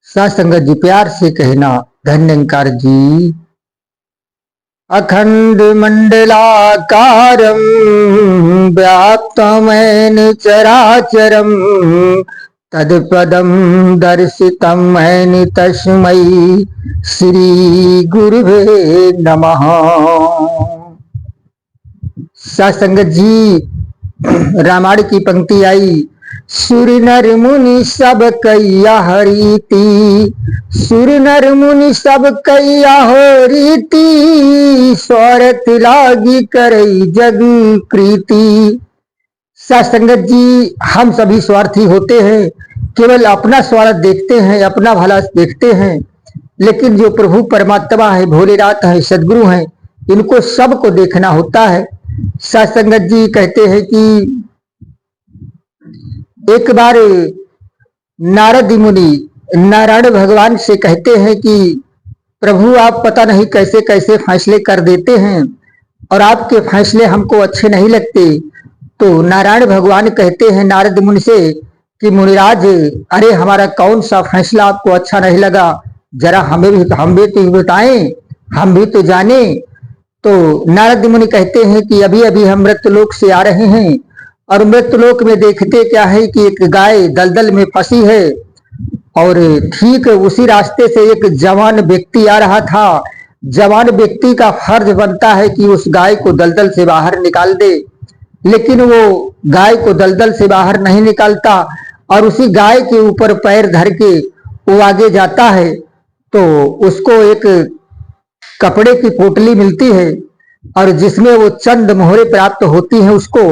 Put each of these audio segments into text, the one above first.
सत्संगत जी प्यार से कहना धन्यंकार जी। अखंड मंडलाकारं व्याप्तमेन चराचरं तत्पदं दर्शितं मैन तस्मै श्री गुरुवे नमः। सत्संगत जी रामायण की पंक्ति आई, सुर नर मुनि सब कैया हरीति, सुर नर मुनि सब कैया हो रीति, स्वार्थ लागी करई जग प्रीति। सत्संगत जी हम सभी स्वार्थी होते हैं, केवल अपना स्वार्थ देखते हैं, अपना भला देखते हैं, लेकिन जो प्रभु परमात्मा है, भोलेनाथ है, सदगुरु हैं, इनको सबको देखना होता है। सत्संगत जी कहते हैं कि एक बार नारद मुनि नारायण भगवान से कहते हैं कि प्रभु आप पता नहीं कैसे कैसे फैसले कर देते हैं और आपके फैसले हमको अच्छे नहीं लगते। तो नारायण भगवान कहते हैं नारद मुनि से कि मुनिराज, अरे हमारा कौन सा फैसला आपको अच्छा नहीं लगा, जरा हम भी तो बताएं, हम भी तो जाने। तो नारद मुनि कहते हैं कि अभी अभी हम मृत्यलोक से आ रहे हैं और मृत्यलोक में देखते क्या है कि एक गाय दलदल में फंसी है और ठीक उसी रास्ते से एक जवान व्यक्ति आ रहा था। जवान व्यक्ति का फर्ज बनता है कि उस गाय को दलदल से बाहर निकाल दे, लेकिन वो गाय को दलदल से बाहर नहीं निकालता और उसी गाय के ऊपर पैर धर के वो आगे जाता है। तो उसको एक कपड़े की पोटली मिलती है और जिसमें वो चंद मोहरे प्राप्त होती हैं उसको।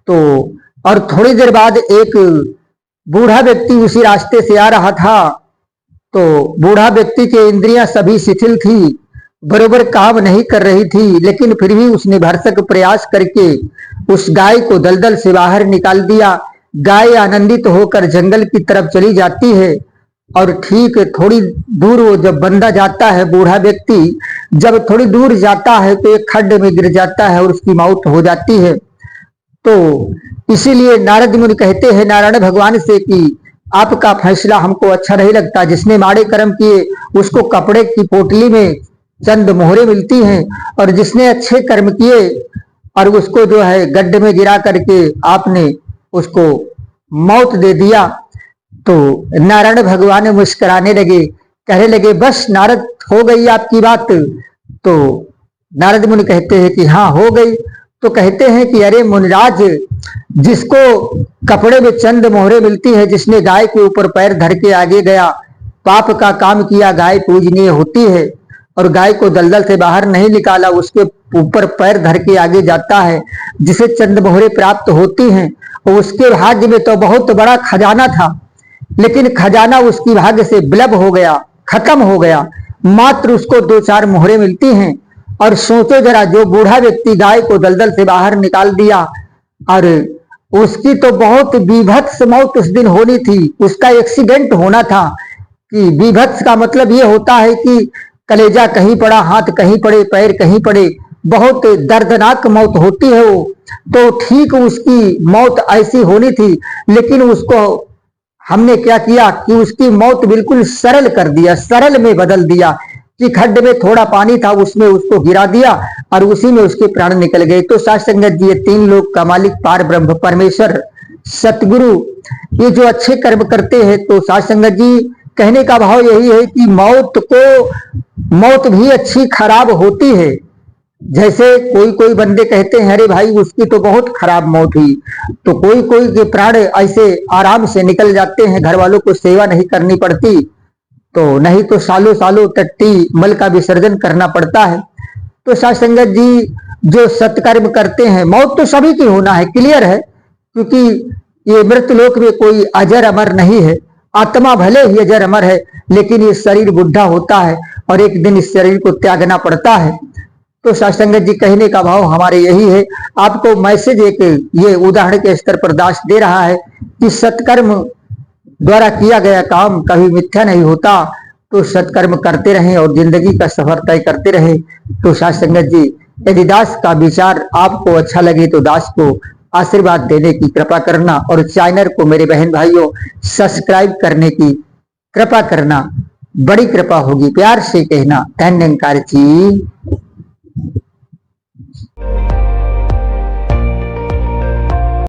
तो और थोड़ी देर बाद एक बूढ़ा व्यक्ति उसी रास्ते से आ रहा था। तो बूढ़ा व्यक्ति के इंद्रियां सभी शिथिल थी, बरोबर काम नहीं कर रही थी, लेकिन फिर भी उसने भरसक प्रयास करके उस गाय को दलदल से बाहर निकाल दिया। गाय आनंदित होकर जंगल की तरफ चली जाती है और ठीक थोड़ी दूर वो जब बंदा जाता है, बूढ़ा व्यक्ति जब थोड़ी दूर जाता है तो एक खड्ड में गिर जाता है और उसकी मौत हो जाती है। तो इसीलिए नारद मुनि कहते हैं नारायण भगवान से कि आपका फैसला हमको अच्छा नहीं लगता। जिसने माड़े कर्म किए उसको कपड़े की पोटली में चंद मोहरे मिलती हैं और जिसने अच्छे कर्म किए और उसको जो है गड्ढे में गिरा करके आपने उसको मौत दे दिया। तो नारायण भगवान मुस्कुराने लगे, कहने लगे बस नारद हो गई आपकी बात। तो नारद मुनि कहते हैं कि हाँ हो गई। तो कहते हैं कि अरे मुनिराज, जिसको कपड़े में चंद मोहरे मिलती है, जिसने गाय के ऊपर पैर धर के आगे गया, पाप का काम किया, गाय पूजनीय होती है और गाय को दलदल से बाहर नहीं निकाला, उसके ऊपर पैर धर के आगे जाता है, जिसे चंद मोहरे प्राप्त होती हैं, उसके भाग्य में तो बहुत बड़ा खजाना था, लेकिन खजाना उसकी भाग्य से विलुप्त हो गया, खत्म हो गया, मात्र उसको 2-4 मोहरे मिलती हैं। और सोचो जरा, जो बूढ़ा व्यक्ति गाय को दलदल से बाहर निकाल दिया और उसकी तो बहुत बीभत्स मौत उस दिन होनी थी, उसका एक्सीडेंट होना था। कि बीभत्स का मतलब ये होता है कि कलेजा कहीं पड़ा, हाथ कहीं पड़े, पैर कहीं पड़े, बहुत दर्दनाक मौत होती है वो। तो ठीक उसकी मौत ऐसी होनी थी, लेकिन उसको हमने क्या किया कि उसकी मौत बिल्कुल सरल कर दिया, सरल में बदल दिया कि खड्ड में थोड़ा पानी था उसमें उसको गिरा दिया और उसी में उसके प्राण निकल गए। तो सत्संगत जी, ये 3 लोक का मालिक पार ब्रह्म परमेश्वर सतगुरु, ये जो अच्छे कर्म करते हैं, तो सत्संगत जी कहने का भाव यही है कि मौत भी अच्छी खराब होती है। जैसे कोई बंदे कहते हैं अरे भाई उसकी तो बहुत खराब मौत हुई, तो कोई के प्राण ऐसे आराम से निकल जाते हैं, घर वालों को सेवा नहीं करनी पड़ती, तो नहीं तो सालों सालों टट्टी मल का विसर्जन करना पड़ता है। तो सत्संगत जी जो सत्कर्म करते हैं, मौत तो सभी की होना है, क्लियर है, क्योंकि ये मृत्यलोक में कोई अजर अमर नहीं है। आत्मा भले ही अजर अमर है, लेकिन ये शरीर बुढ़ा होता है और एक दिन इस शरीर को त्यागना पड़ता है। तो सत्संगत जी कहने का भाव हमारे यही है, आपको मैसेज एक ये उदाहरण के स्तर पर दास दे रहा है कि सत्कर्म द्वारा किया गया काम कभी मिथ्या नहीं होता। तो सत्कर्म करते रहें और जिंदगी का सफर तय करते रहें। तो सत्संगत जी, यदि दास का विचार आपको अच्छा लगे तो दास को आशीर्वाद देने की कृपा करना और चैनल को मेरे बहन भाइयों सब्सक्राइब करने की कृपा करना, बड़ी कृपा होगी। प्यार से कहना, धन्यंकार जी।